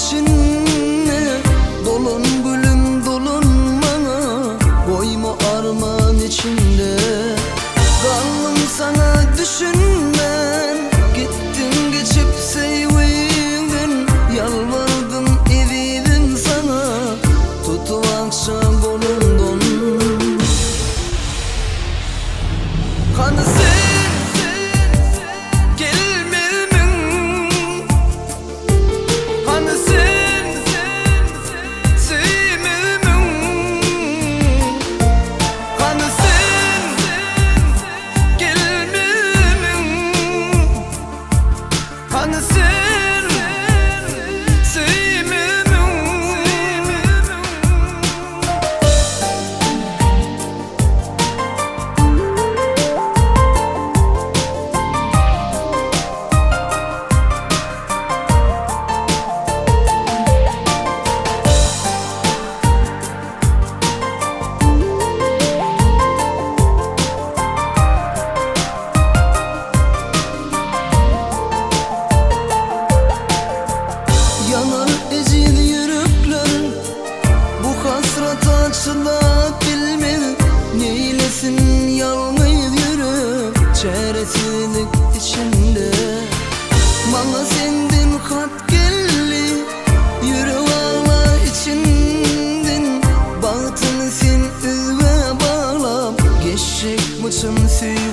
içinde. Dolun gülüm dolun bana, koyma armağan içinde. Kaldım sana düşünmen, gittin geçip sevildin. Yalvardım evidim sana, tutu akşam kolumdan. Hani sen gelmedin, hani sen sevmedin, hani sen gelmedin, hani sen sevmedin. Yanar ezil yürekler, bu hasrata çıdak bilmez. Neylesin yalnız yürek, çaresizlik içinde. Bana senden hat geldi, yürü ağla içinden. Bahtını sen üzme bağlam, geçecek mıçın suyu.